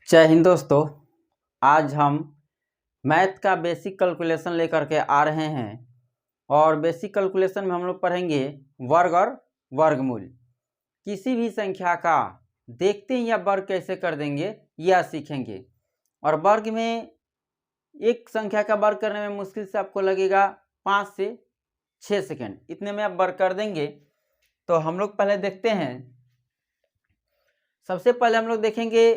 जय हिंद दोस्तों। आज हम मैथ का बेसिक कैलकुलेशन लेकर के आ रहे हैं और बेसिक कैलकुलेशन में हम लोग पढ़ेंगे वर्ग और वर्गमूल। किसी भी संख्या का देखते ही या वर्ग कैसे कर देंगे यह सीखेंगे। और वर्ग में एक संख्या का वर्ग करने में मुश्किल से आपको लगेगा 5 से 6 सेकेंड, इतने में आप वर्ग कर देंगे। तो हम लोग पहले देखते हैं। सबसे पहले हम लोग देखेंगे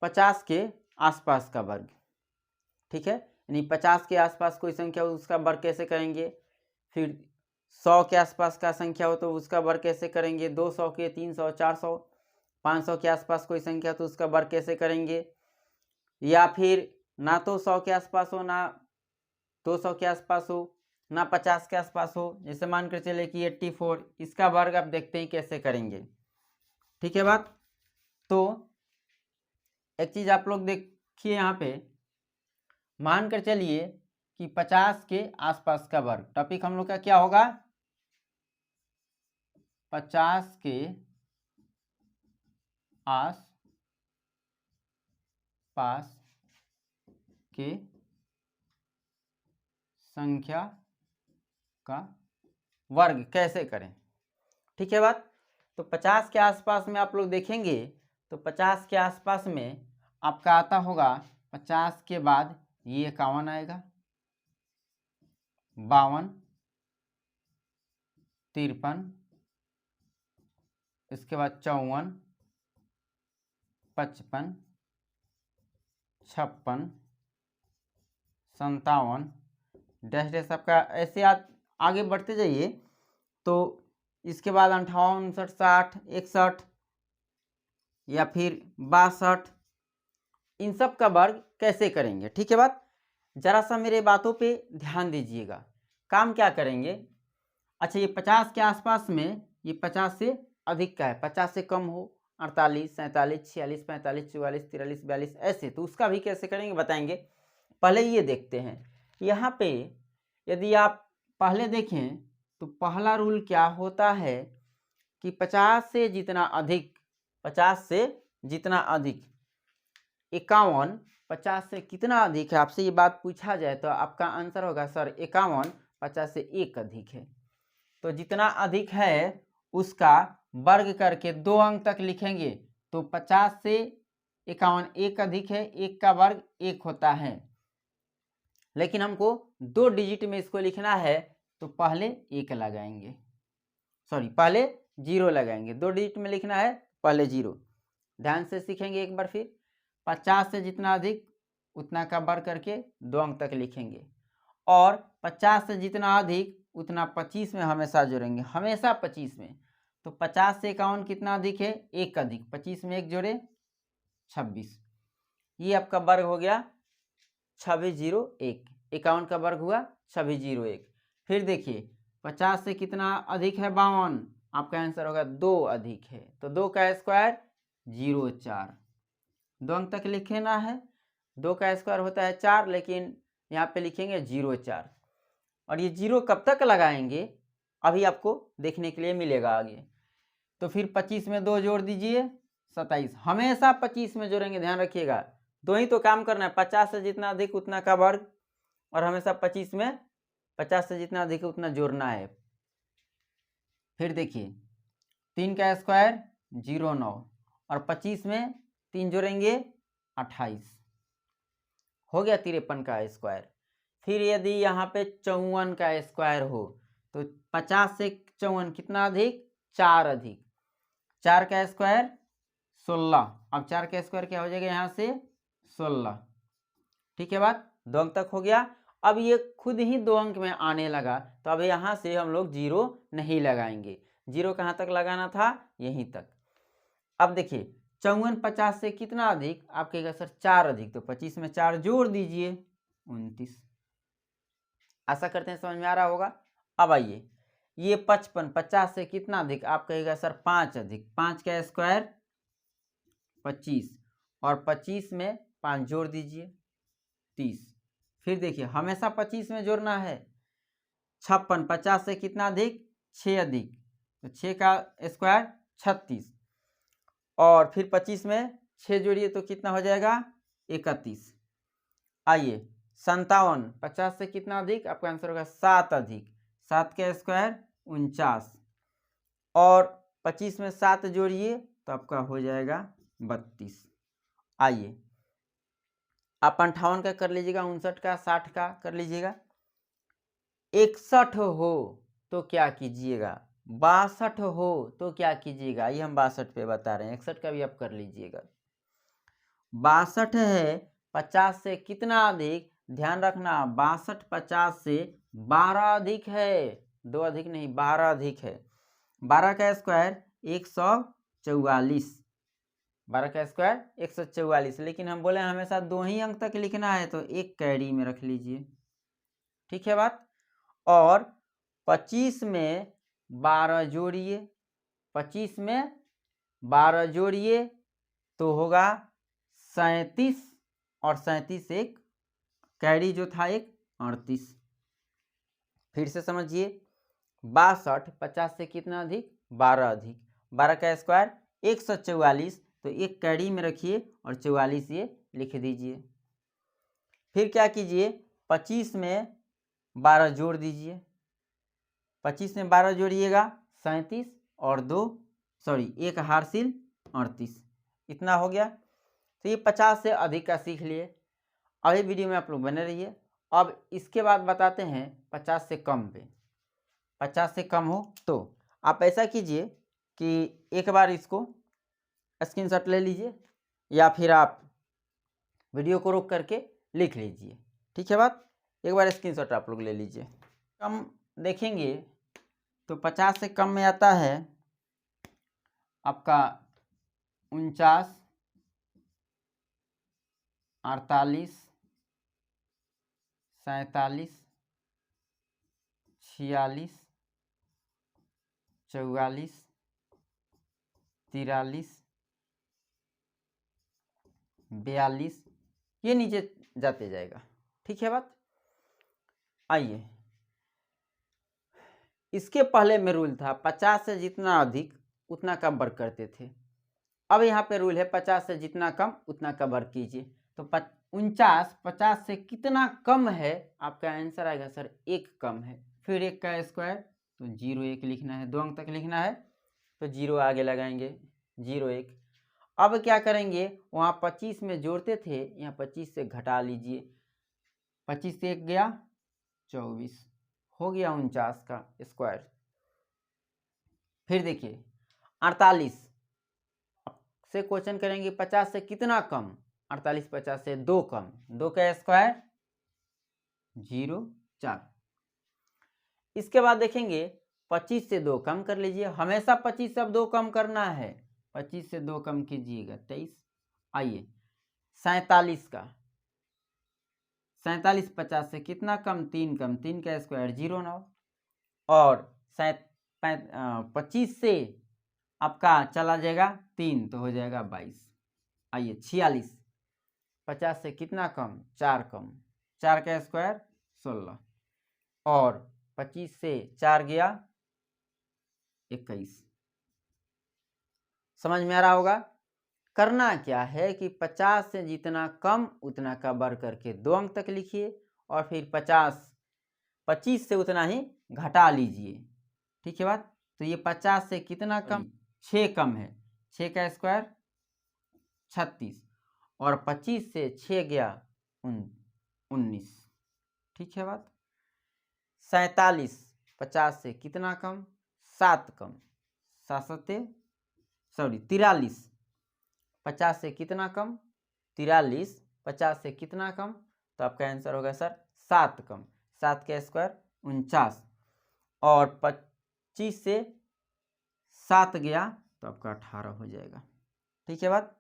50 के आसपास का वर्ग। ठीक है, यानी 50 के आसपास कोई संख्या हो उसका वर्ग कैसे करेंगे। फिर 100 के आसपास का संख्या हो तो उसका वर्ग कैसे करेंगे। 200 के, 300, 400, 500 के आसपास कोई संख्या तो उसका वर्ग कैसे करेंगे। या फिर ना तो 100 के आसपास हो, ना 200 के आसपास हो, ना 50 के आसपास हो। जैसे मान कर चले कि 84, इसका वर्ग आप देखते ही कैसे करेंगे। ठीक है बात। तो एक चीज आप लोग देखिए, यहाँ पे मान कर चलिए कि 50 के आसपास का वर्ग। टॉपिक हम लोग का क्या होगा, 50 के आस पास के संख्या का वर्ग कैसे करें। ठीक है बात। तो 50 के आसपास में आप लोग देखेंगे तो 50 के आसपास में आपका आता होगा 50 के बाद ये 51 आएगा, 52, 53, इसके बाद 54, 55, 56, 57, डैश डैश आपका ऐसे आगे बढ़ते जाइए। तो इसके बाद 58, 59, 60, 61 या फिर 62, इन सब का वर्ग कैसे करेंगे। ठीक है बात। जरा सा मेरे बातों पे ध्यान दीजिएगा। काम क्या करेंगे। अच्छा, ये 50 के आसपास में ये 50 से अधिक का है, 50 से कम हो 48, 47, 46, 45, 44, 43, 42 ऐसे, तो उसका भी कैसे करेंगे बताएंगे। पहले ये देखते हैं। यहाँ पे यदि आप पहले देखें तो पहला रूल क्या होता है कि 50 से जितना अधिक, 50 से जितना अधिक, 51, 50 से कितना अधिक है, आपसे ये बात पूछा जाए तो आपका आंसर होगा सर 51 50 से एक अधिक है। तो जितना अधिक है उसका वर्ग करके 2 अंक तक लिखेंगे। तो 50 से 51 एक अधिक है, एक का वर्ग 1 होता है, लेकिन हमको 2 डिजिट में इसको लिखना है तो पहले 1 लगाएंगे, सॉरी पहले 0 लगाएंगे। 2 डिजिट में लिखना है पहले 0। ध्यान से सीखेंगे एक बार फिर। 50 से जितना अधिक उतना का वर्ग करके 2 अंक तक लिखेंगे, और 50 से जितना अधिक उतना 25 में हमेशा जोड़ेंगे, हमेशा 25 में। तो 50 से 51 कितना अधिक है, 1 अधिक, 25 में 1 जोड़े 26। ये आपका वर्ग हो गया 2601। 51 का वर्ग हुआ 2601। फिर देखिए 50 से कितना अधिक है, 52, आपका आंसर होगा 2 अधिक है। तो 2 का स्क्वायर 04, 2 अंक तक लिखना है। 2 का स्क्वायर होता है 4, लेकिन यहाँ पे लिखेंगे 04। और ये 0 कब तक लगाएंगे अभी आपको देखने के लिए मिलेगा आगे। तो फिर 25 में 2 जोड़ दीजिए 27, हमेशा 25 में जोड़ेंगे, ध्यान रखिएगा। 2 ही तो काम करना है, 50 से जितना अधिक उतना का वर्ग, और हमेशा 25 में 50 से जितना अधिक उतना जोड़ना है। फिर देखिए 3 का स्क्वायर 09, और 25 में 3 जोड़ेंगे 28, हो गया 53 का स्क्वायर। फिर यदि यहाँ पे 54 का स्क्वायर हो तो 50 से 54 कितना अधिक, 4 अधिक, 4 का स्क्वायर 16। अब 4 का स्क्वायर क्या हो जाएगा यहाँ से 16। ठीक है बात, 2 अंक तक हो गया। अब ये खुद ही 2 अंक में आने लगा, तो अब यहाँ से हम लोग 0 नहीं लगाएंगे। 0 कहाँ तक लगाना था, यहीं तक। अब देखिए 54 50 से कितना अधिक, आप कहेगा सर 4 अधिक, तो 25 में 4 जोड़ दीजिए 29। आशा करते हैं समझ में आ रहा होगा। अब आइए ये 55 50 से कितना अधिक, आप कहेगा सर 5 अधिक, 5 का स्क्वायर 25, और 25 में 5 जोड़ दीजिए 30। फिर देखिए हमेशा 25 में जोड़ना है। 56 50 से कितना अधिक, 6 अधिक, तो 6 का स्क्वायर 36, और फिर 25 में 6 जोड़िए तो कितना हो जाएगा 31। आइए 57, 50 से कितना अधिक, आपका आंसर होगा 7 अधिक, 7 का स्क्वायर 49, और 25 में 7 जोड़िए तो आपका हो जाएगा 32। आइए आप 58 का कर लीजिएगा, 59 का, 60 का कर लीजिएगा। 61 हो तो क्या कीजिएगा, 62 हो तो क्या कीजिएगा, ये हम 62 पे बता रहे हैं, 61 का भी आप कर लीजिएगा। 62 है, 50 से कितना अधिक, ध्यान रखना 62 50 से 12 अधिक है, 2 अधिक नहीं 12 अधिक है। 12 का स्क्वायर 144, 12 का स्क्वायर 144, लेकिन हम बोले हमेशा 2 ही अंक तक लिखना है तो एक कैरी में रख लीजिए, ठीक है बात। और 25 में 12 जोड़िए, 25 में 12 जोड़िए तो होगा 37, और 37 एक कैरी जो था एक 38। फिर से समझिए 62 50 से कितना अधिक, 12 अधिक, 12 का स्क्वायर 144, तो एक कैरी में रखिए और 44 ये लिख दीजिए। फिर क्या कीजिए 25 में 12 जोड़ दीजिए, 25 में 12 जोड़िएगा 37, और 1 हारसिल 38, इतना हो गया। तो ये 50 से अधिक का सीख लिए। अभी वीडियो में आप लोग बने रहिए। अब इसके बाद बताते हैं 50 से कम पे। 50 से कम हो तो आप ऐसा कीजिए कि एक बार इसको स्क्रीनशॉट ले लीजिए, या फिर आप वीडियो को रोक करके लिख लीजिए, ठीक है बात। एक बार स्क्रीनशॉट आप लोग ले लीजिए। कम देखेंगे तो 50 से कम में आता है आपका 49, 48, 47, 46, 44, 43, 42, ये नीचे जाते जाएगा, ठीक है बात। आइए इसके पहले में रूल था 50 से जितना अधिक उतना का वर्ग करते थे। अब यहाँ पे रूल है 50 से जितना कम उतना का वर्ग कीजिए। तो 49 50 से कितना कम है, आपका आंसर आएगा सर 1 कम है। फिर 1 का स्क्वायर तो 0 1 लिखना है, 2 अंक तक लिखना है तो 0 आगे लगाएंगे 0 1। अब क्या करेंगे, वहाँ 25 में जोड़ते थे, यहाँ 25 से घटा लीजिए, 25 से 1 गया 24, हो गया 49 का स्क्वायर। फिर देखिए 48 से क्वेश्चन करेंगे 50 से कितना कम, 48 50 से 2 कम, 2 का स्क्वायर 0 4। इसके बाद देखेंगे 25 से 2 कम कर लीजिए, हमेशा 25 से 2 कम करना है, 25 से 2 कम कीजिएगा 23। आइए 47 का, 47 50 से कितना कम, 3 कम, 3 का स्क्वायर 0 9, और 25 से आपका चला जाएगा 3 तो हो जाएगा 22। आइए 46 50 से कितना कम, 4 कम, 4 का स्क्वायर 16, और 25 से 4 गया 21। समझ में आ रहा होगा। करना क्या है कि 50 से जितना कम उतना का वर्ग करके 2 अंक तक लिखिए, और फिर 25 से उतना ही घटा लीजिए, ठीक है बात। तो ये 50 से कितना कम, 6 कम है, 6 का स्क्वायर 36, और 25 से 6 गया 19, ठीक है बात। 47 50 से कितना कम, 7 कम, 43 50 से कितना कम, 43 50 से कितना कम, तो आपका आंसर होगा सर 7 कम, 7 का स्क्वायर 49, और 25 से 7 गया तो आपका 18 हो जाएगा, ठीक है बात।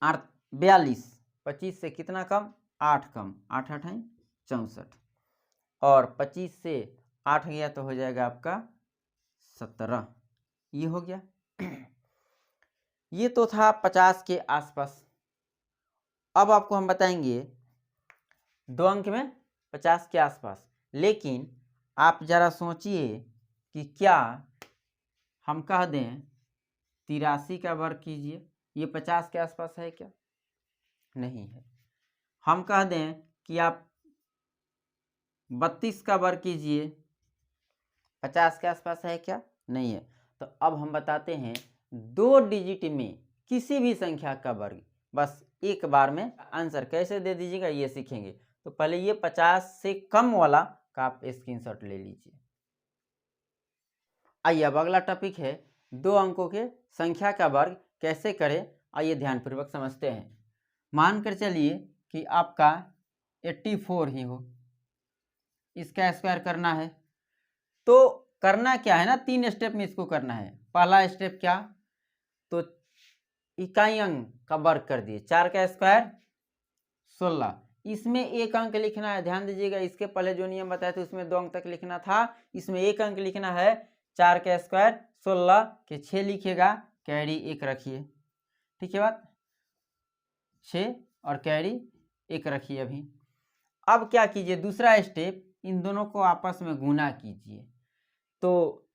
42 25 से कितना कम, 8 कम, 8 8 64, और 25 से 8 गया तो हो जाएगा आपका 17, ये हो गया। ये तो था 50 के आसपास। अब आपको हम बताएंगे 2 अंक में 50 के आसपास, लेकिन आप जरा सोचिए कि क्या हम कह दें 83 का वर्ग कीजिए, ये 50 के आसपास है क्या? नहीं है। हम कह दें कि आप 32 का वर्ग कीजिए, 50 के आसपास है क्या? नहीं है। तो अब हम बताते हैं 2 डिजिट में किसी भी संख्या का वर्ग, बस एक बार में आंसर कैसे दे दीजिएगा ये सीखेंगे। तो पहले ये 50 से कम वाला का आप स्क्रीनशॉट ले लीजिए। आइए अब अगला टॉपिक है 2 अंकों के संख्या का वर्ग कैसे करें। आइए ध्यानपूर्वक समझते हैं। मानकर चलिए कि आपका 84 ही हो, इसका स्क्वायर करना है। तो करना क्या है ना, 3 स्टेप में इसको करना है। पहला स्टेप क्या, तो इकाई अंक का वर्ग कर दिए, 4 का स्क्वायर 16। इसमें एक अंक लिखना है, ध्यान दीजिएगा। इसके पहले जो नियम बताया था उसमें 2 अंक तक लिखना था, इसमें एक अंक लिखना है। 4 का स्क्वायर 16 के 6 लिखिएगा, कैरी 1 रखिए, ठीक है बात। 6 और कैरी 1 रखिए। अभी अब क्या कीजिए, दूसरा स्टेप, इन दोनों को आपस में गुना कीजिए। तो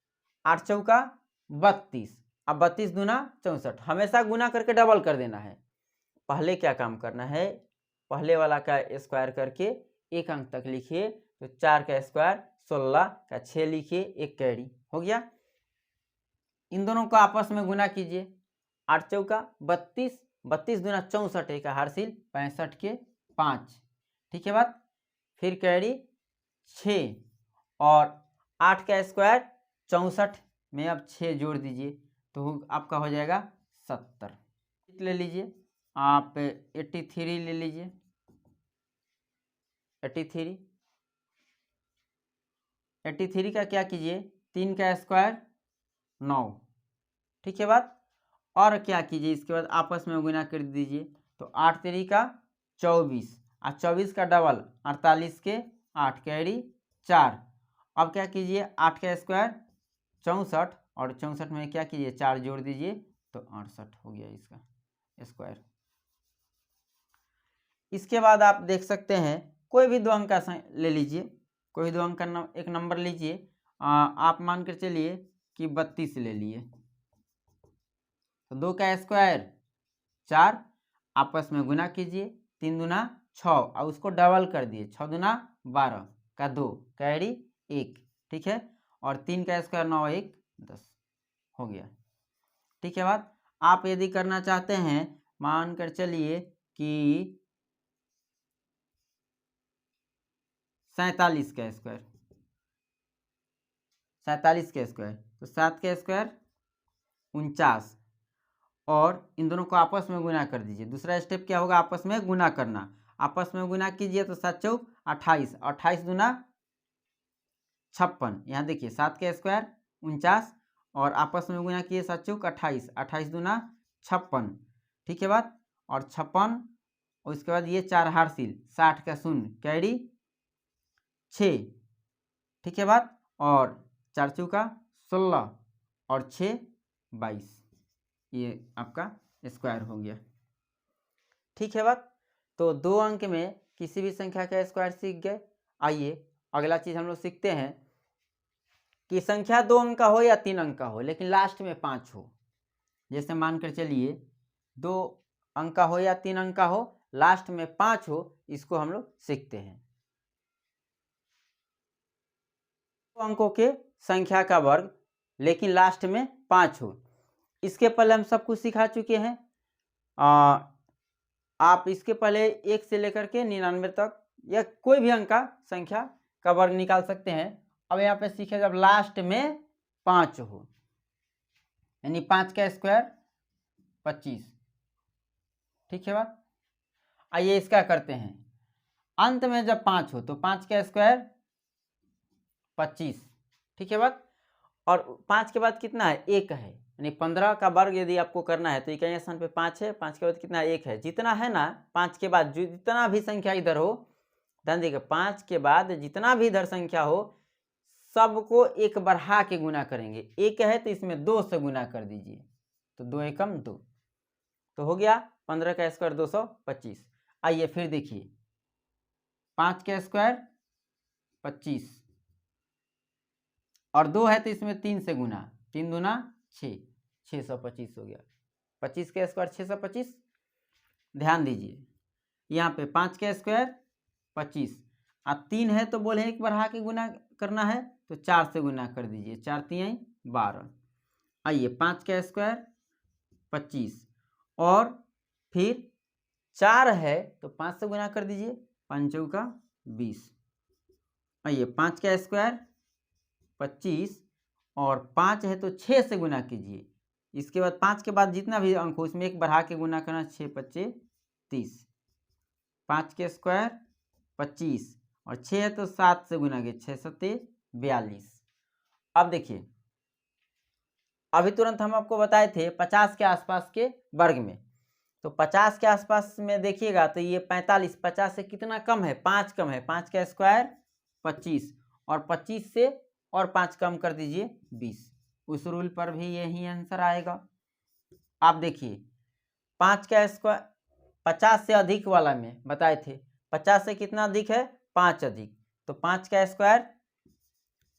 8 चौका 32, अब 32 दूना 64, हमेशा गुना करके डबल कर देना है। पहले क्या काम करना है, पहले वाला का स्क्वायर करके एक अंक तक लिखिए। तो 4 का स्क्वायर 16 का 6 लिखिए, 1 कैरी हो गया। इन दोनों को आपस में गुना कीजिए, 8 चौका 32, 32 दूना 64, एक हारसिल 65 के 5, ठीक है बात। फिर कैरी 6 और 8 का स्क्वायर 64 में अब 6 जोड़ दीजिए, तो आपका हो जाएगा 70। ले लीजिए आप 83 ले लीजिए, 83 का क्या कीजिए, 3 का स्क्वायर 9, ठीक है बात। और क्या कीजिए, इसके बाद आपस में गुना कर दीजिए। तो 8 3 का 24 और 24 का डबल 48 के 8, कैरी 4। अब क्या कीजिए, 8 का स्क्वायर 64 और 64 में क्या कीजिए, 4 जोड़ दीजिए, तो 68 हो गया इसका स्क्वायर। इसके बाद आप देख सकते हैं कोई भी 2 अंक का ले लीजिए, कोई 2 अंक का एक नंबर लीजिए। आप मान कर चलिए कि 32 ले लिए। तो 2 का स्क्वायर 4, आपस में गुना कीजिए, 3 दूना 6 और उसको डबल कर दिए, 6 दूना 12 का 2, कैरी 1, ठीक है। और 3 का स्क्वायर 9 1 10 हो गया, ठीक है बात। आप यदि करना चाहते हैं, मान कर चलिए कि 47 का स्क्वायर, 47 का स्क्वायर, तो 7 का स्क्वायर 49 और इन दोनों को आपस में गुना कर दीजिए। दूसरा स्टेप क्या होगा, आपस में गुना करना। आपस में गुना कीजिए तो 7 चौक 28, 28 दूना 56। यहाँ देखिए 7 का स्क्वायर 49 और आपस में गुना किए 7 चौक 28, 28 दूना 56, ठीक है बात। और 56 और उसके बाद ये 4 हारसिल 60 का 0, कैरी 6, ठीक है बात। और 4 चौका 16 और 6 22, ये आपका स्क्वायर हो गया, ठीक है बात। तो 2 अंक में किसी भी संख्या का स्क्वायर सीख गए। आइए अगला चीज हम लोग सीखते हैं कि संख्या 2 अंक का हो या 3 अंक का हो, लेकिन लास्ट में 5 हो। जैसे मानकर चलिए 2 अंक का हो या 3 अंक का हो, लास्ट में 5 हो, इसको हम लोग सीखते हैं। 2 अंकों के संख्या का वर्ग लेकिन लास्ट में 5 हो, इसके पहले हम सब कुछ सिखा चुके हैं। आप इसके पहले 1 से लेकर के 99 तक या कोई भी अंक का संख्या का वर्ग निकाल सकते हैं। अब यहाँ पे सीखे जब लास्ट में 5 हो, यानी 5 का स्क्वायर 25, ठीक है बात। आइए इसका करते हैं, अंत में जब 5 हो तो 5 का स्क्वायर 25, ठीक है बात। और 5 के बाद कितना है, 1 है, यानी 15 का वर्ग यदि आपको करना है तो इकाई स्थान पे 5 है, 5 के बाद कितना, 1 है। जितना है ना 5 के बाद जो जितना भी संख्या इधर हो, ध्यान देखिए 5 के बाद जितना भी इधर संख्या हो सबको 1 बढ़ा के गुना करेंगे। 1 है तो इसमें 2 से गुना कर दीजिए, तो 2 एकम 2, तो हो गया 15 का स्क्वायर 225। आइए फिर देखिए 5 का स्क्वायर 25 और 2 है तो इसमें 3 से गुना, 3 दूना 6, 625 हो गया। 25 का स्क्वायर 625। ध्यान दीजिए यहाँ पे 5 का स्क्वायर 25, अब 3 है तो बोले एक बढ़ा के गुना करना है तो 4 से गुना कर दीजिए, 4 3 12। आइए 5 का स्क्वायर 25 और फिर 4 है तो 5 से गुना कर दीजिए, 5 चौका 20। आइए 5 का स्क्वायर 25 और 5 है तो 6 से गुना कीजिए। इसके बाद 5 के बाद जितना भी अंक हो इसमें एक बढ़ा के गुना करना, 6 5 30। 5 के स्क्वायर 25 और 6 है तो 7 से गुना कीजिए, 6 7 42। अब देखिए अभी तुरंत हम आपको बताए थे 50 के आसपास के वर्ग में, तो 50 के आसपास में देखिएगा तो ये 45, 50 से कितना कम है, 5 कम है। 5 का स्क्वायर 25 और 25 से और 5 कम कर दीजिए 20। उस रूल पर भी यही आंसर आएगा। आप देखिए 5 का स्क्वायर 50 से अधिक वाला में बताए थे, 50 से कितना अधिक है, 5 अधिक, तो 5 का स्क्वायर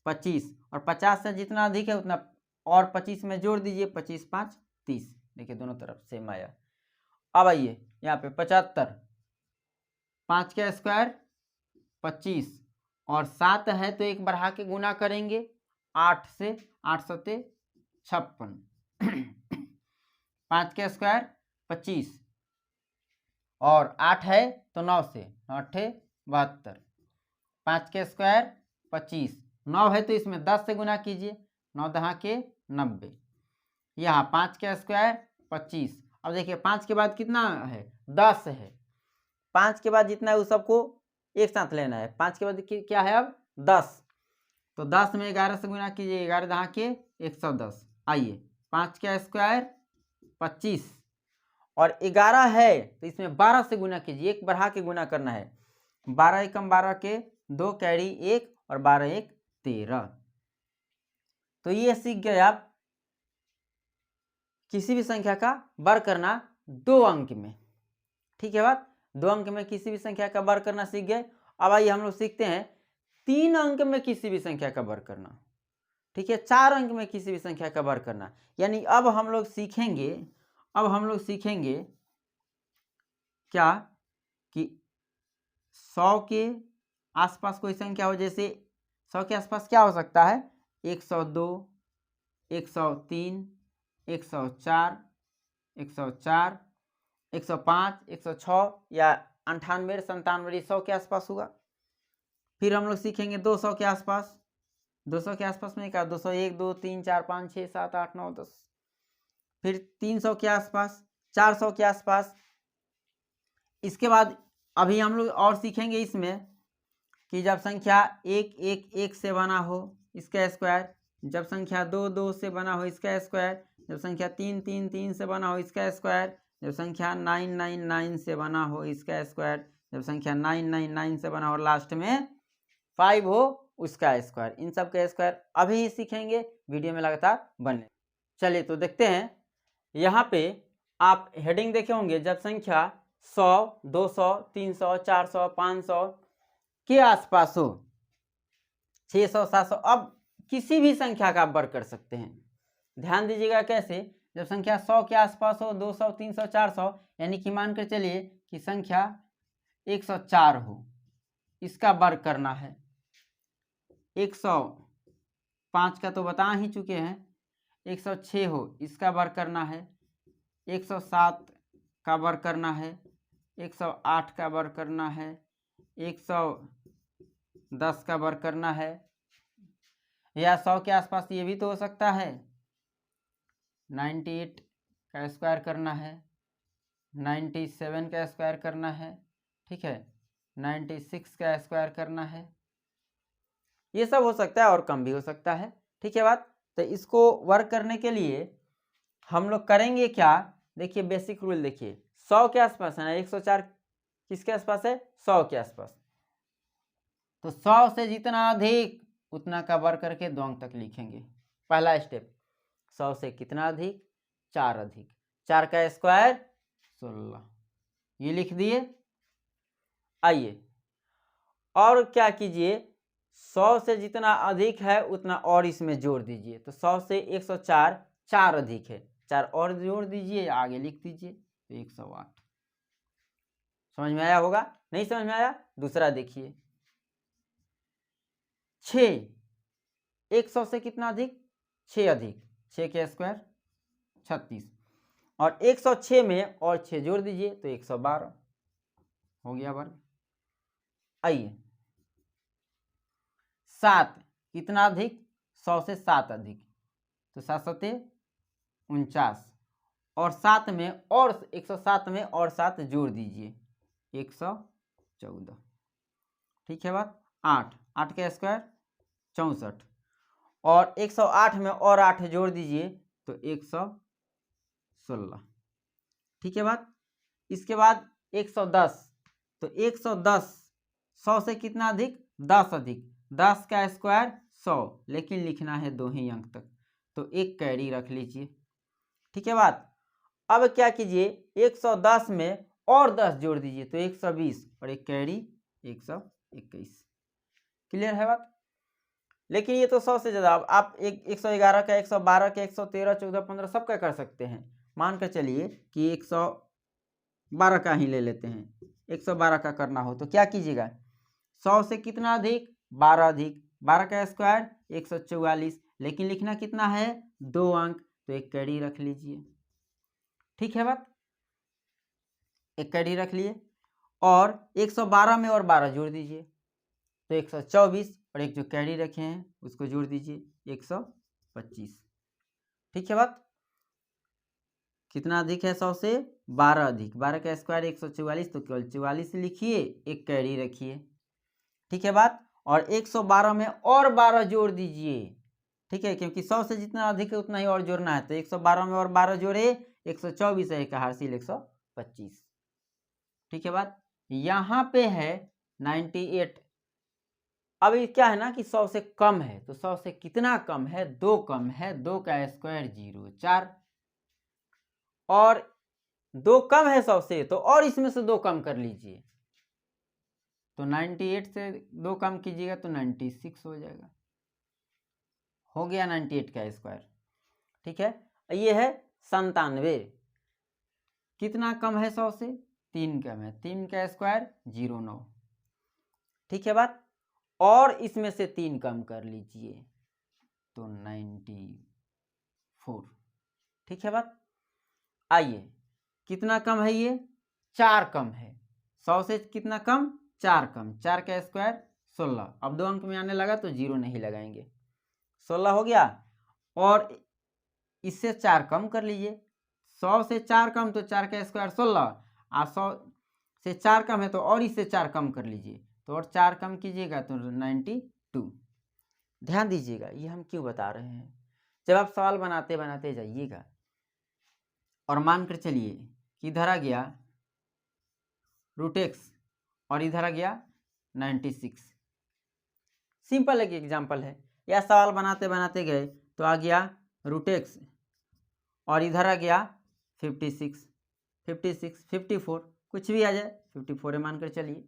25 और 50 से जितना अधिक है उतना और 25 में जोड़ दीजिए, 25 5 30। देखिए दोनों तरफ सेम आया। अब आइए यहाँ पे 75, 5 का स्क्वायर 25 और 7 है तो एक बढ़ा के गुना करेंगे, 8 से 8 7 56। 5 का स्क्वायर 25 और 8 है तो 9 से 9 8 72। 5 के स्क्वायर 25, 9 है तो इसमें 10 से गुना कीजिए, 9 दहा के 90। यहाँ 5 का स्क्वायर 25। अब देखिए 5 के बाद कितना है, 10 है। 5 के बाद जितना है उस सबको एक साथ लेना है। 5 के बाद क्या है अब 10, तो 10 में 11 से गुना कीजिए, 11 दहा के 110। आइए 5 का स्क्वायर 25 और 11 है तो इसमें 12 से गुना कीजिए, एक बढ़ा के गुना करना है, 12 एकम 12 के 2 कैरी 1 और 12 1 13। तो ये सीख गए आप किसी भी संख्या का वर्ग करना 2 अंक में। ठीक है बात, 2 अंक में किसी भी संख्या का वर्ग करना सीख गए। अब आइए हम लोग सीखते हैं 3 अंक में किसी भी संख्या का वर्ग करना। ठीक है, 4 अंक में किसी भी संख्या का वर्ग करना, यानी अब हम लोग सीखेंगे क्या कि 100 के आसपास कोई संख्या हो, जैसे 100 के आसपास क्या हो सकता है, 102 103 104 104 105 106 या 98 97 100 के आसपास होगा। फिर हम लोग सीखेंगे 200 के आसपास, 200 के आसपास में क्या, 201 2 3 4 5 6 7 8 9 10। फिर 300 के आसपास, 400 के आसपास। इसके बाद अभी हम लोग और सीखेंगे इसमें कि जब संख्या 1 1 1 से बना हो इसका स्क्वायर, जब संख्या 2 2 से बना हो इसका स्क्वायर, जब संख्या 3 3 3 से बना हो इसका स्क्वायर, जब संख्या 9 9 9 से बना हो इसका स्क्वायर, जब संख्या 9 9 9 से बना हो लास्ट में 5 हो उसका स्क्वायर। इन सब का स्क्वायर अभी ही सीखेंगे, वीडियो में लगातार बने। चलिए तो देखते हैं, यहाँ पे आप हेडिंग देखे होंगे, जब संख्या 100 200 300 400 500 के आसपास हो, 600 700, अब किसी भी संख्या का आप वर्ग कर सकते हैं। ध्यान दीजिएगा कैसे, जब संख्या 100 के आसपास हो, 200 300 400, यानी कि मान कर चलिए कि संख्या 104 हो, इसका वर्ग करना है। 105 का तो बता ही चुके हैं, 106 हो इसका वर्ग करना है, 107 का वर्ग करना है, 108 का वर्ग करना है, 110 का वर्ग करना है, या 100 के आसपास ये भी तो हो सकता है, 98 का स्क्वायर करना है, 97 का स्क्वायर करना है, ठीक है, 96 का स्क्वायर करना है, ये सब हो सकता है और कम भी हो सकता है। ठीक है बात, तो इसको वर्क करने के लिए हम लोग करेंगे क्या, देखिए बेसिक रूल देखिए, 100 के आसपास है ना, 104 किसके आसपास है, 100 के आसपास, तो 100 से जितना अधिक उतना का वर्ग करके 2 अंक तक लिखेंगे। पहला स्टेप, 100 से कितना अधिक, 4 अधिक, 4 का स्क्वायर 16, ये लिख दिए। आइए और क्या कीजिए, 100 से जितना अधिक है उतना और इसमें जोड़ दीजिए, तो 100 से 104 4 अधिक है, 4 और जोड़ दीजिए, आगे लिख दीजिए, तो 108। समझ में आया होगा? नहीं समझ में आया? दूसरा देखिए, 6 100 से कितना अधिक? 6 अधिक, 6 के स्क्वायर 36, और 106 में और 6 जोड़ दीजिए तो 112 हो गया वर्ग। आइए 7 कितना अधिक? 100 से 7 अधिक, तो 7 सते 49, और 7 में और 107 में और 7 जोड़ दीजिए 114। ठीक है बात? 8 8 का स्क्वायर 64, और 108 में और 8 जोड़ दीजिए तो 116। ठीक है बात? इसके बाद 110, तो 110 100 से कितना अधिक? 10 अधिक, 10 का स्क्वायर 100, लेकिन लिखना है 2 ही अंक तक, तो एक कैरी रख लीजिए। ठीक है बात? अब क्या कीजिए, 110 में और 10 जोड़ दीजिए तो 120, और एक कैरी 121। क्लियर है बात? लेकिन ये तो 100 से ज़्यादा, आप 111 का, 112 का, 113, 14, 15 सबका कर सकते हैं। मान कर चलिए कि 112 का ही ले लेते हैं, 112 का करना हो तो क्या कीजिएगा, 100 से कितना अधिक? 12 अधिक, 12 का स्क्वायर 144, लेकिन लिखना कितना है? 2 अंक, तो एक कैरी रख लीजिए। ठीक है बात? एक कैरी रख लिए, और 112 में और 12 जोड़ दीजिए तो 124, और एक जो कैरी रखे हैं उसको जोड़ दीजिए 125। ठीक है बात? कितना अधिक है? 100 से 12 अधिक, 12 का स्क्वायर 144, तो केवल 44 लिखिए, एक कैरी रखिए। ठीक है बात? और 112 में और 12 जोड़ दीजिए। ठीक है, क्योंकि 100 से जितना अधिक है उतना ही और जोड़ना है, तो 112 में और 12 जोड़े 124 है, का हासिल 125। ठीक है बात? यहाँ पे है 98। अब ये क्या है ना कि 100 से कम है, तो 100 से कितना कम है? 2 कम है, 2 का स्क्वायर 0 4, और 2 कम है 100 से, तो और इसमें से 2 कम कर लीजिए, तो 98 से 2 कम कीजिएगा तो 96 हो जाएगा। हो गया 98 का स्क्वायर। ठीक है, ये है 97। कितना कम है 100 से? 3 कम है, 3 का स्क्वायर 09। ठीक है बात? और इसमें से 3 कम कर लीजिए तो 94। ठीक है बात? आइए, कितना कम है ये? 4 कम है। 100 से कितना कम? 4 कम, 4 का स्क्वायर 16। अब 2 अंक में आने लगा तो 0 नहीं लगाएंगे, 16 हो गया, और इससे 4 कम कर लीजिए। 100 से 4 कम तो 4 का स्क्वायर 16, और 100 से 4 कम है तो और इससे 4 कम कर लीजिए, तो और 4 कम कीजिएगा तो 92। ध्यान दीजिएगा, ये हम क्यों बता रहे हैं, जब आप सवाल बनाते बनाते जाइएगा, और मान कर चलिए कि इधर आ गया √x और इधर आ गया 96। सिंपल एक एग्जाम्पल है, या सवाल बनाते बनाते गए तो आ गया √x और इधर आ गया 56, 54, कुछ भी आ जाए, 54 मान कर चलिए।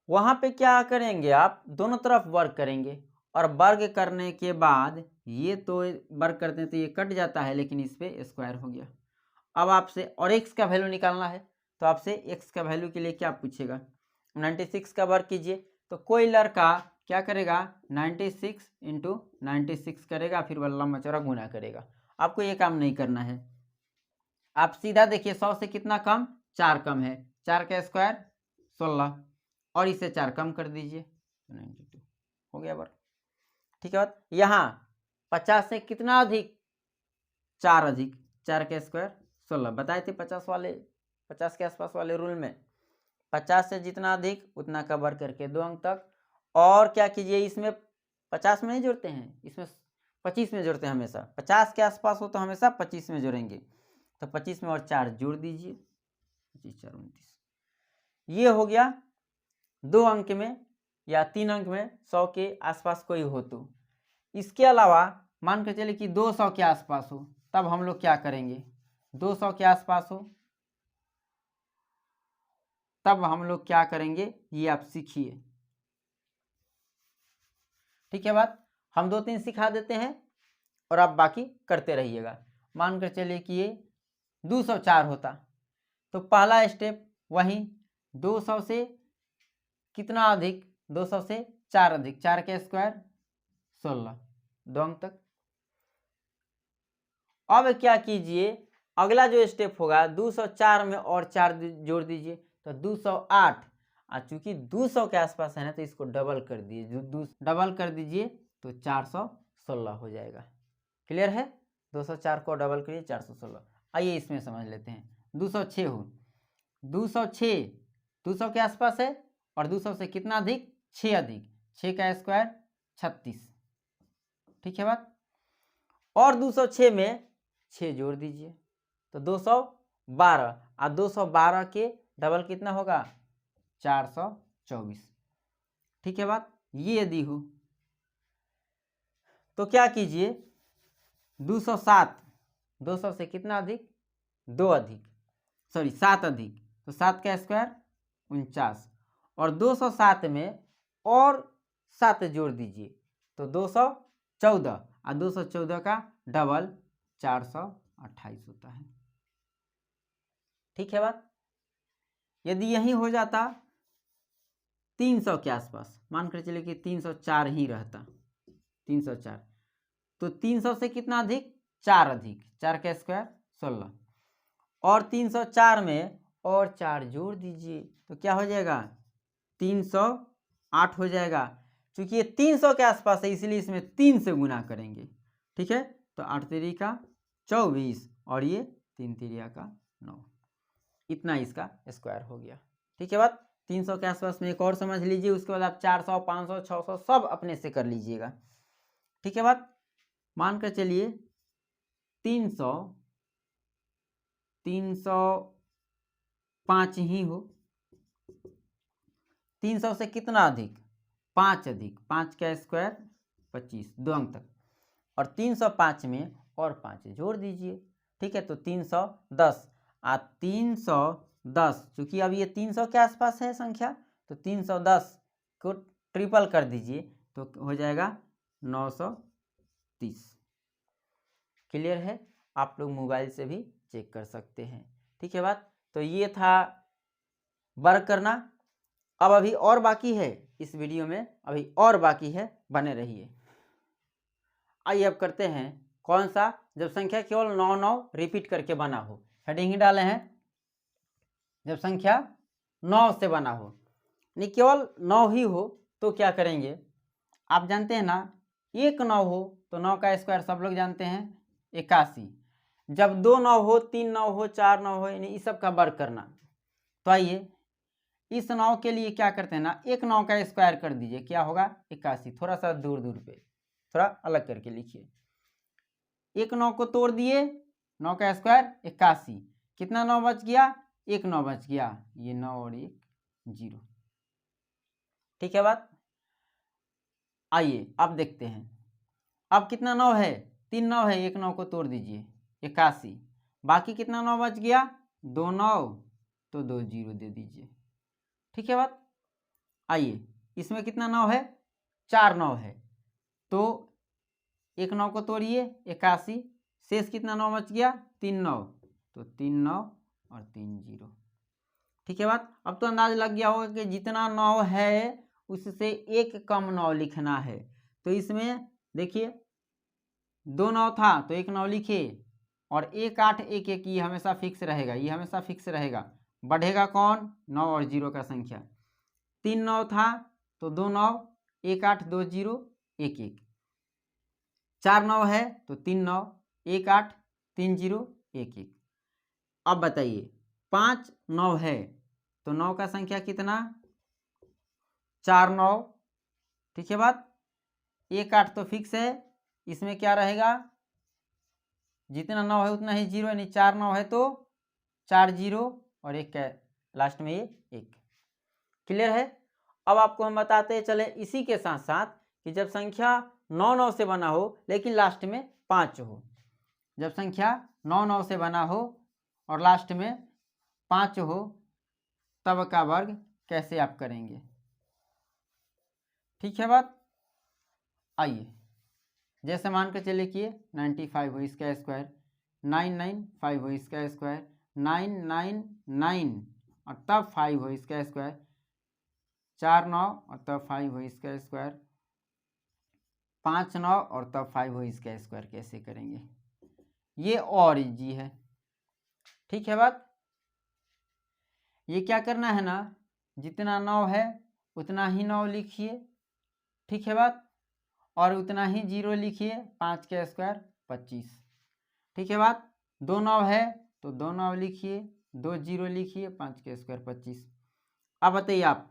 वहाँ पे क्या करेंगे, आप दोनों तरफ वर्ग करेंगे, और वर्ग करने के बाद ये तो वर्ग करते हैं तो ये कट जाता है, लेकिन इस पे स्क्वायर हो गया। अब आपसे और x का वैल्यू निकालना है, तो आपसे x का वैल्यू के लिए क्या पूछेगा? 96 का वर्ग कीजिए, तो कोई लड़का क्या करेगा? 96 × 96 करेगा, फिर वह लंबा चौड़ा गुना करेगा। आपको ये काम नहीं करना है, आप सीधा देखिए 100 से कितना कम? 4 कम है, 4 का स्क्वायर 16, और इसे 4 कम कर दीजिए 92 हो गया वर्ग। ठीक है बात? यहाँ 50 से कितना अधिक? 4 अधिक, 4 का स्क्वायर 16, बताए थे 50 के आसपास वाले रूल में, 50 से जितना अधिक उतना का वर्ग करके 2 अंक तक। और क्या कीजिए, इसमें 50 में नहीं जोड़ते हैं, इसमें 25 में जोड़ते हैं हमेशा, 50 के आसपास हो तो हमेशा 25 में जोड़ेंगे, तो 25 में और 4 जोड़ दीजिए, 25 4 29। ये हो गया 2 अंक में या 3 अंक में 100 के आसपास कोई हो तो। इसके अलावा मान कर चलिए कि 200 के आसपास हो, तब हम लोग क्या करेंगे? 200 के आसपास हो तब हम लोग क्या करेंगे, ये आप सीखिए। ठीक है बात? हम 2-3 सिखा देते हैं और आप बाकी करते रहिएगा। मानकर चलिए कि ये 204 होता, तो पहला स्टेप वही 200 से कितना अधिक, 200 से 4 अधिक, 4 का स्क्वायर 16, 2 अंक तक। अब क्या कीजिए, अगला जो स्टेप होगा 204 में और 4 जोड़ दीजिए तो 208, और चूंकि 200 के आसपास है ना तो इसको डबल कर दीजिए, डबल कर दीजिए तो 416 हो जाएगा। क्लियर है? 204 को डबल करिए 416। आइए इसमें समझ लेते हैं। 206 हो, 206 200 के आसपास है और 200 से कितना अधिक, 6 अधिक, 6 का स्क्वायर 36। ठीक है बात? और 206 में 6 जोड़ दीजिए तो 212, और 212 के डबल कितना होगा, 424। ठीक है बात? ये यदि हो तो क्या कीजिए, 207, 200 से कितना अधिक, 2 अधिक, सॉरी 7 अधिक, तो 7 का स्क्वायर 49, और 207 में और 7 जोड़ दीजिए तो 214, और 214 का डबल 428 होता है। ठीक है बात? यदि यही हो जाता 300 के आसपास, मान कर चलिए कि 304 ही रहता, 304, तो 300 से कितना अधिक, 4 अधिक, 4 का स्क्वायर 16, और 304 में और 4 जोड़ दीजिए तो क्या हो जाएगा, 308 हो जाएगा। क्योंकि ये 300 के आसपास है इसलिए इसमें 3 से गुना करेंगे। ठीक है, तो 8 3 का 24 और ये 3 3 का 9, इतना इसका स्क्वायर हो गया। ठीक है बात? 300 के आसपास में एक और समझ लीजिए, उसके बाद आप 400 500 600 सब अपने से कर लीजिएगा। ठीक है बात? मानकर चलिए 305 ही हो, 300 से कितना अधिक, 5 अधिक, 5 का स्क्वायर 25, 2 अंक तक, और 305 में और 5 जोड़ दीजिए। ठीक है, तो 310, आ 310 चूंकि अब ये 300 के आसपास है संख्या, तो 310 को ट्रिपल कर दीजिए तो हो जाएगा 930। क्लियर है? आप लोग मोबाइल से भी चेक कर सकते हैं। ठीक है बात? तो ये था वर्क करना। अब अभी और बाकी है इस वीडियो में, अभी और बाकी है, बने रहिए। आइए अब करते हैं कौन सा, जब संख्या केवल 9 9 रिपीट करके बना हो। हेडिंग ही डाले हैं, जब संख्या 9 से बना हो, नहीं केवल 9 ही हो तो क्या करेंगे, आप जानते हैं ना, 1 9 हो तो 9 का स्क्वायर सब लोग जानते हैं 81। जब 2 9 हो, 3 9 हो, 4 9 हो, यानी इस सब का वर्क करना। तो आइए इस 9 के लिए क्या करते हैं ना, 1 9 का स्क्वायर कर दीजिए, क्या होगा 81। थोड़ा सा दूर दूर पे थोड़ा अलग करके लिखिए। 1 9 को तोड़ दिए, 9 का स्क्वायर 81, कितना 9 बच गया, 1 9 बच गया, ये 9 और 1 0। ठीक है बात? आइए अब देखते हैं, अब कितना 9 है, 3 9 है, 1 9 को तोड़ दीजिए 81, बाकी कितना 9 बच गया, 2 9, तो 2 0 दे दीजिए। ठीक है बात? आइए इसमें कितना 9 है, 4 9 है, तो 1 9 को तोड़िए 81, शेष कितना 9 बच गया, 3 9, तो 3 9 और 3 0। ठीक है बात? अब तो अंदाज लग गया होगा कि जितना 9 है उससे एक कम 9 लिखना है। तो इसमें देखिए 2 9 था तो 1 9 लिखे, और 1 8 1 1, ये हमेशा फिक्स रहेगा, ये हमेशा फिक्स रहेगा। बढ़ेगा कौन, 9 और 0 का संख्या। 3 9 था तो 2 9, 1 8 2 0 1 1, 4 9 है तो 3 9, 1 8 3 0 1 1। अब बताइए 5 9 है तो 9 का संख्या कितना, 4 9। ठीक है बात? 1 8 तो फिक्स है, इसमें क्या रहेगा, जितना 9 है उतना ही 0, यानी 4 9 है तो 4 0 और 1 का लास्ट में ये 1। क्लियर है? अब आपको हम बताते चले इसी के साथ साथ कि जब संख्या 9 9 से बना हो लेकिन लास्ट में 5 हो, जब संख्या 9 9 से बना हो और लास्ट में 5 हो, तब का वर्ग कैसे आप करेंगे। ठीक है बात? आइए जैसे मान कर चलिए कि 95 हो, इसका स्क्वायर 995 हो इसका स्क्वायर, 999 और तब 5 हो इसका स्क्वायर, 4 9 और तब 5 हो इसका स्क्वायर, 5 9 और तब 5 हो इसका स्क्वायर। कैसे करेंगे ये और इजी है, ठीक है बात। ये क्या करना है ना, जितना 9 है उतना ही 9 लिखिए, ठीक है बात, और उतना ही 0 लिखिए, 5 का स्क्वायर 25, ठीक है बात। 2 9 है तो 2 9 लिखिए, 2 0 लिखिए, 5 का स्क्वायर 25। अब बताइए आप,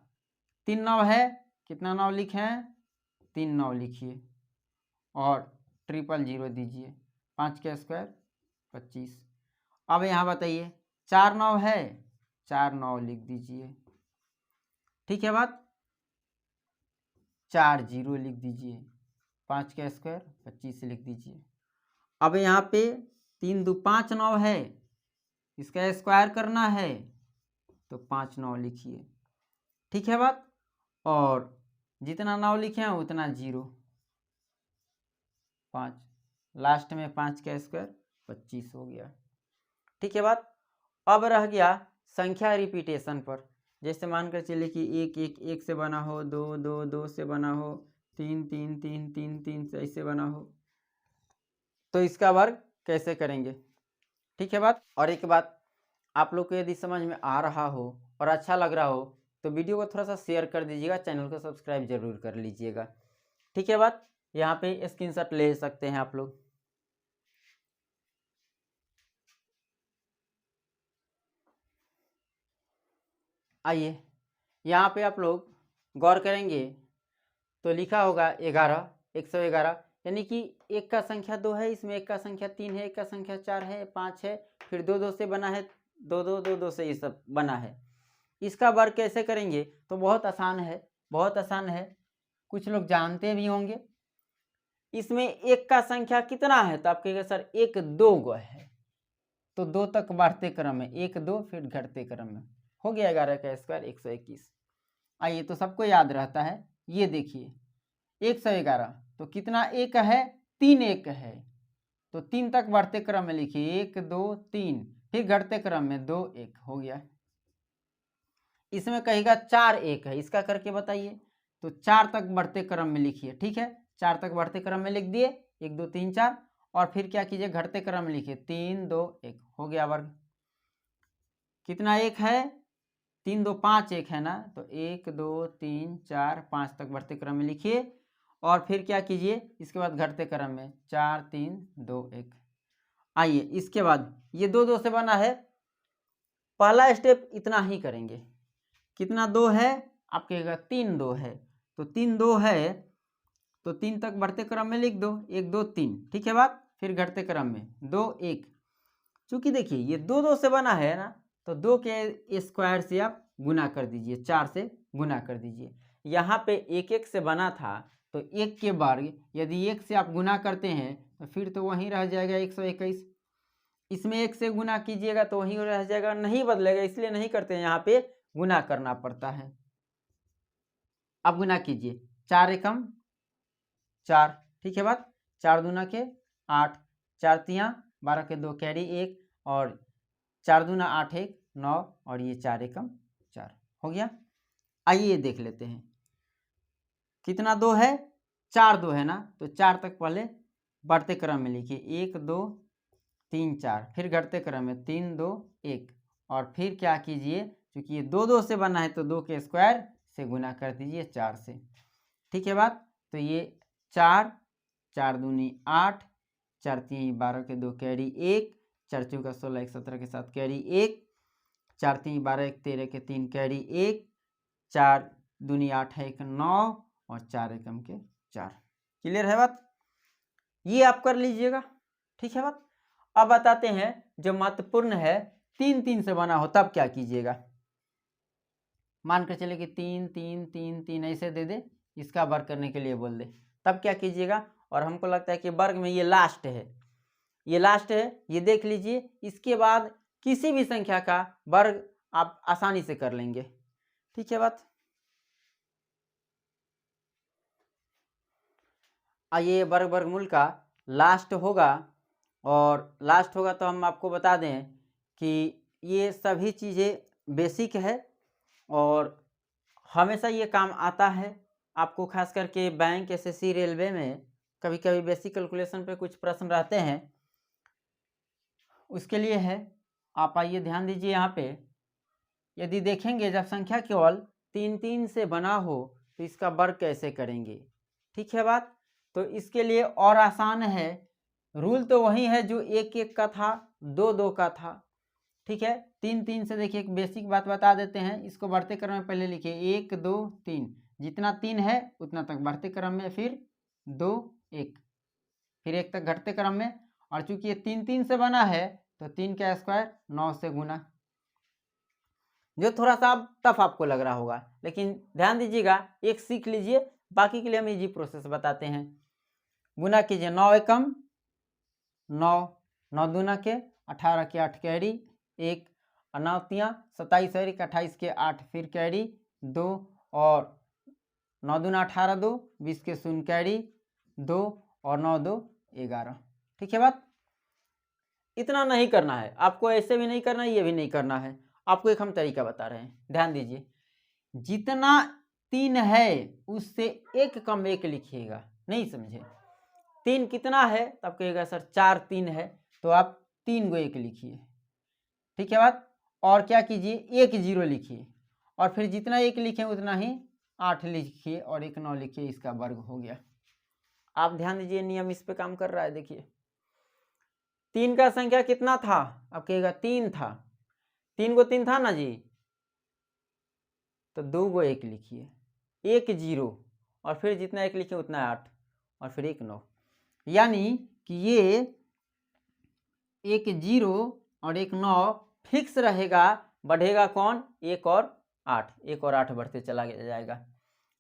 3 9 है, कितना 9 लिखे हैं, 3 9 लिखिए और 000 दीजिए, 5 का स्क्वायर 25। अब यहाँ बताइए 4 9 है, 4 9 लिख दीजिए, ठीक है बात, 4 0 लिख दीजिए, 5 का स्क्वायर 25 लिख दीजिए। अब यहाँ पे 3 2 5 9 है, इसका स्क्वायर करना है तो 5 9 लिखिए, ठीक है बात, और जितना 9 लिखे हैं उतना 0, 5, लास्ट में 5 का स्क्वायर 25 हो गया, ठीक है बात। अब रह गया संख्या रिपीटेशन पर, जैसे मानकर चलिए कि 1 1 1 से बना हो, 2 2 2 से बना हो, 3 3 3 3 3 से ऐसे बना हो, तो इसका वर्ग कैसे करेंगे, ठीक है बात। और एक बात, आप लोग को यदि समझ में आ रहा हो और अच्छा लग रहा हो तो वीडियो को थोड़ा सा शेयर कर दीजिएगा, चैनल को सब्सक्राइब जरूर कर लीजिएगा, ठीक है बात। यहाँ पे स्क्रीनशॉट ले सकते हैं आप लोग। आइए यहाँ पे आप लोग गौर करेंगे तो लिखा होगा 11, 111, यानी कि एक का संख्या 2 है, इसमें एक का संख्या 3 है, एक का संख्या 4 है, 5 है, फिर 2 2 से बना है, 2 2 2 2 से ये सब बना है। इसका वर्ग कैसे करेंगे, तो बहुत आसान है, बहुत आसान है, कुछ लोग जानते भी होंगे। इसमें एक का संख्या कितना है, तो आप कहेंगे सर 1 2 गो है, तो 2 तक बढ़ते क्रम में 1 2 फिर घटते क्रम में हो गया 11 का स्क्वायर 121। आइए तो सबको याद रहता है, ये देखिए 111 तो कितना एक है, 3 एक है, तो 3 तक बढ़ते क्रम में लिखिए 1 2 3, फिर घटते क्रम में 2 1 हो गया। इसमें कहेगा 4 एक है, इसका करके बताइए, तो 4 तक बढ़ते क्रम में लिखिए, ठीक है, 4 तक बढ़ते क्रम में लिख दिए, 1 2 3 4, और फिर क्या कीजिए घटते क्रम में लिखिए 3 2 1 हो गया वर्ग। कितना एक है, 3 2 5 एक है ना, तो 1 2 3 4 5 तक बढ़ते क्रम में लिखिए, और फिर क्या कीजिए इसके बाद घटते क्रम में 4 3 2 1। आइए इसके बाद ये 2 2 से बना है, पहला स्टेप इतना ही करेंगे। कितना 2 है, आप कहेगा 3 2 है, तो 3 2 है तो 3 तक बढ़ते क्रम में लिख दो 1 2 3, ठीक है बात, फिर घटते क्रम में 2 1। चूंकि देखिए ये 2 2 से बना है ना, तो 2 के स्क्वायर से आप गुना कर दीजिए, 4 से गुना कर दीजिए। यहाँ पे 1 1 से बना था, तो 1 के वर्ग यदि 1 से आप गुना करते हैं तो फिर तो वहीं रह जाएगा 121। इसमें 1 से गुना कीजिएगा तो वहीं रह जाएगा, नहीं बदलेगा, इसलिए नहीं करते हैं, यहाँ पे गुना करना पड़ता है। अब गुना कीजिए, 4 एकम 4, ठीक है बात, 4 दूना के 8, 4 तिया 12 के 2 कैरी 1, और 4 दूना 8 1 9, और ये 4 एकम 4 हो गया। आइए ये देख लेते हैं, कितना 2 है, 4 2 है ना, तो 4 तक पहले बढ़ते क्रम में लिखिए 1 2 3 4, फिर घटते क्रम में 3 2 1, और फिर क्या कीजिए, क्योंकि ये 2 2 से बना है तो 2 के स्क्वायर से गुना कर दीजिए 4 से, ठीक है बात। तो ये 4 4 दूनी 8, 4 3 12 के 2 कैरी 1, 4 चौका 16 1 17 के साथ कैरी 1, 4 3 12 1 13 के 3 कैरी 1, 4 दूनी 8 है 1 9, और 4 एकम के 4। क्लियर है बात, ये आप कर लीजिएगा, ठीक है बात। अब बताते हैं जो महत्वपूर्ण है, 3 3 से बना हो तब क्या कीजिएगा। मान कर चले कि 3 3 3 3 ऐसे दे दे, इसका वर्ग करने के लिए बोल दे, तब क्या कीजिएगा। और हमको लगता है कि वर्ग में ये लास्ट है, ये लास्ट है, ये देख लीजिए। इसके बाद किसी भी संख्या का वर्ग आप आसानी से कर लेंगे, ठीक है बात। आइए वर्ग वर्गमूल का लास्ट होगा और लास्ट होगा तो हम आपको बता दें कि ये सभी चीज़ें बेसिक है और हमेशा ये काम आता है आपको, खास करके बैंक, एसएससी, रेलवे में कभी कभी बेसिक कैलकुलेशन पे कुछ प्रश्न रहते हैं, उसके लिए है। आप आइए ध्यान दीजिए यहाँ पे, यदि देखेंगे जब संख्या केवल 3-3 से बना हो तो इसका वर्ग कैसे करेंगे। ठीक है बात, तो इसके लिए और आसान है, रूल तो वही है जो 1-1 का था, 2-2 का था। ठीक है, 3-3 से देखिए एक बेसिक बात बता देते हैं, इसको बढ़ते क्रम में पहले लिखिए 1 2 3, जितना 3 है उतना तक बढ़ते क्रम में, फिर 2 1, फिर 1 तक घटते क्रम में। और चूंकि ये 3-3 से बना है तो 3 का स्क्वायर 9 से गुना, जो थोड़ा सा टफ आपको लग रहा होगा, लेकिन ध्यान दीजिएगा, एक सीख लीजिए, बाकी के लिए हम इजी प्रोसेस बताते हैं। गुना कीजिए, 9 एकम 9, 9 दूना के 18 के 8 कैरी 1, 9 तियाँ 27 और 28 के 8 फिर कैरी 2, और 9 दूना 18 2, 20 के 0 कैरी 2, और 9 2 11। ठीक है बात, इतना नहीं करना है आपको, ऐसे भी नहीं करना है, ये भी नहीं करना है आपको, एक हम तरीका बता रहे हैं, ध्यान दीजिए। जितना 3 है उससे एक कम 1 लिखिएगा, नहीं समझे? 3 कितना है तो आप कहिएगा सर 4 3 है, तो आप 3 को 1 लिखिए। ठीक है बात, और क्या कीजिए, 1 0 लिखिए, और फिर जितना 1 लिखे उतना ही 8 लिखिए, और 1 9 लिखिए, इसका वर्ग हो गया। आप ध्यान दीजिए, नियम इस पे काम कर रहा है। देखिए 3 का संख्या कितना था, आप कहिएगा 3 था, 3 को 3 था ना जी, तो 2 को 1 लिखिए, 1 0, और फिर जितना 1 लिखे उतना 8, और फिर 1 9, यानी कि ये 1 0 और 1 9 फिक्स रहेगा, बढ़ेगा कौन, 1 और 8, 1 और 8 बढ़ते चला जाएगा।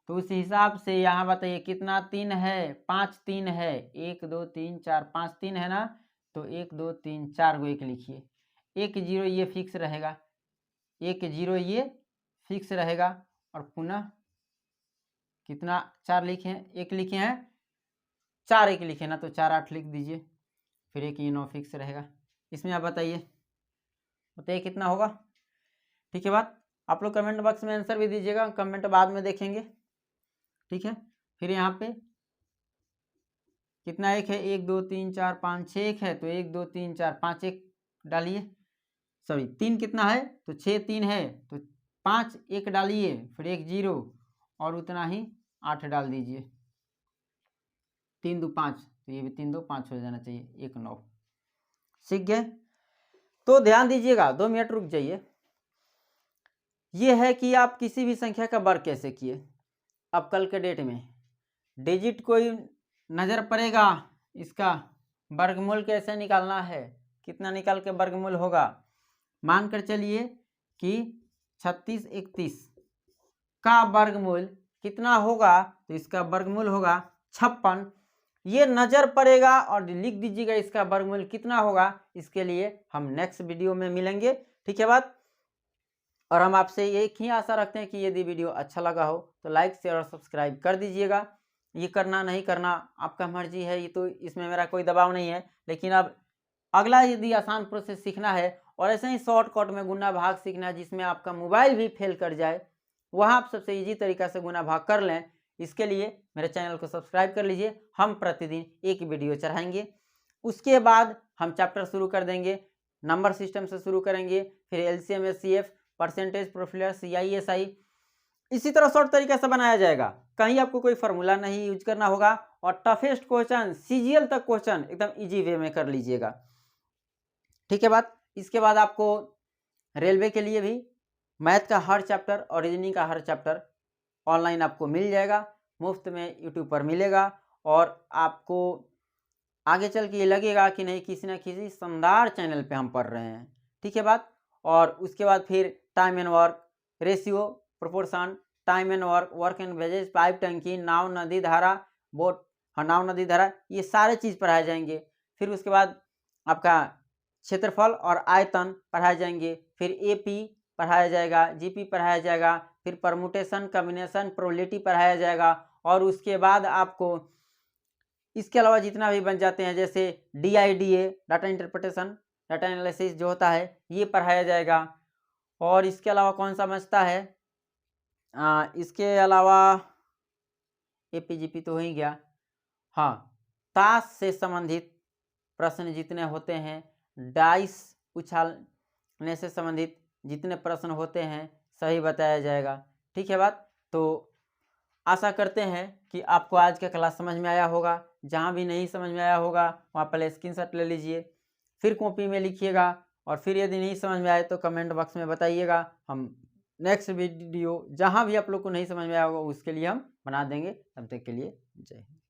तो उस हिसाब से यहाँ बताइए कितना 3 है, 5 3 है, 1 2 3 4 5 3 है ना, तो 1 2 3 4 को 1 लिखिए, 1 0 ये फिक्स रहेगा, 1 0 ये फिक्स रहेगा, और पुनः कितना 4 लिखे हैं, 1 लिखे हैं, 4 1 लिखे ना, तो 4 8 लिख दीजिए, फिर 1 ये 9 फिक्स रहेगा। इसमें आप बताइए कितना होगा। ठीक है बात, आप लोग कमेंट बॉक्स में आंसर भी दीजिएगा, कमेंट बाद में देखेंगे। ठीक है, फिर यहाँ पे कितना 1 है, 1 2 3 4 5 6 1 है, तो 1 2 3 4 5 1 डालिए, सॉरी 3 कितना है, तो 6 3 है, तो 5 1 डालिए, फिर 1 0, और उतना ही 8 डाल दीजिए, 3 2 5, तो ये भी 3 2 5 हो जाना चाहिए, 1 9। सीख गए? तो ध्यान दीजिएगा, 2 मिनट रुक जाइए। ये है कि आप किसी भी संख्या का वर्ग कैसे किए। अब कल के डेट में डिजिट कोई नज़र पड़ेगा, इसका वर्गमूल कैसे निकालना है, कितना निकाल के वर्गमूल होगा। मानकर चलिए कि 36 31 का वर्गमूल कितना होगा, तो इसका वर्गमूल होगा 56। ये नज़र पड़ेगा और लिख दीजिएगा इसका वर्गमूल कितना होगा। इसके लिए हम नेक्स्ट वीडियो में मिलेंगे। ठीक है बात, और हम आपसे एक ही आशा रखते हैं कि यदि वीडियो अच्छा लगा हो तो लाइक शेयर और सब्सक्राइब कर दीजिएगा। ये करना नहीं करना आपका मर्जी है, ये तो इसमें मेरा कोई दबाव नहीं है। लेकिन अब अगला यदि आसान प्रोसेस सीखना है और ऐसे ही शॉर्टकट में गुना भाग सीखना है जिसमें आपका मोबाइल भी फेल कर जाए, वहाँ आप सबसे इजी तरीका से गुना भाग कर लें, इसके लिए मेरे चैनल को सब्सक्राइब कर लीजिए। हम प्रतिदिन एक वीडियो चढ़ाएंगे, उसके बाद हम चैप्टर शुरू कर देंगे, नंबर सिस्टम से शुरू करेंगे, फिर एलसीएम एचसीएफ, परसेंटेज, प्रोफिलर, सीआईएसआई, इसी तरह शॉर्ट तरीके से बनाया जाएगा। कहीं आपको कोई फार्मूला नहीं यूज करना होगा, और टफेस्ट क्वेश्चन सीजीएल तक क्वेश्चन एकदम इजी वे में कर लीजिएगा। ठीक है बात, इसके बाद आपको रेलवे के लिए भी मैथ का हर चैप्टर और रीजनिंग का हर चैप्टर ऑनलाइन आपको मिल जाएगा, मुफ्त में यूट्यूब पर मिलेगा, और आपको आगे चल के ये लगेगा कि नहीं किसी न किसी शानदार चैनल पे हम पढ़ रहे हैं। ठीक है बात, और उसके बाद फिर time and work, ratio, proportion, time and work, work and wages, pipe टंकी, नाव नदी धारा, बोट, नाव नदी धारा, ये सारे चीज़ पढ़ाए जाएंगे। फिर उसके बाद आपका क्षेत्रफल और आयतन पढ़ाए जाएंगे, फिर एपी पढ़ाया जाएगा, जीपी पढ़ाया जाएगा, फिर परमुटेशन, कम्बिनेशन, प्रोबेबिलिटी पढ़ाया जाएगा, और उसके बाद आपको इसके अलावा जितना भी बन जाते हैं जैसे DIDA data interpretation data analysis जो होता है ये पढ़ाया जाएगा। और इसके अलावा कौन सा बचता है, इसके अलावा APGP तो हो ही गया। हाँ, ताश से संबंधित प्रश्न जितने होते हैं, डाइस उछालने से संबंधित जितने प्रश्न होते हैं सही बताया जाएगा। ठीक है बात। तो आशा करते हैं कि आपको आज का क्लास समझ में आया होगा। जहाँ भी नहीं समझ में आया होगा वहाँ पहले स्क्रीनशॉट ले लीजिए, फिर कॉपी में लिखिएगा, और फिर यदि नहीं समझ में आए तो कमेंट बॉक्स में बताइएगा। हम नेक्स्ट वीडियो जहाँ भी आप लोग को नहीं समझ में आया होगा उसके लिए हम बना देंगे। तब तक के लिए जय हिंद।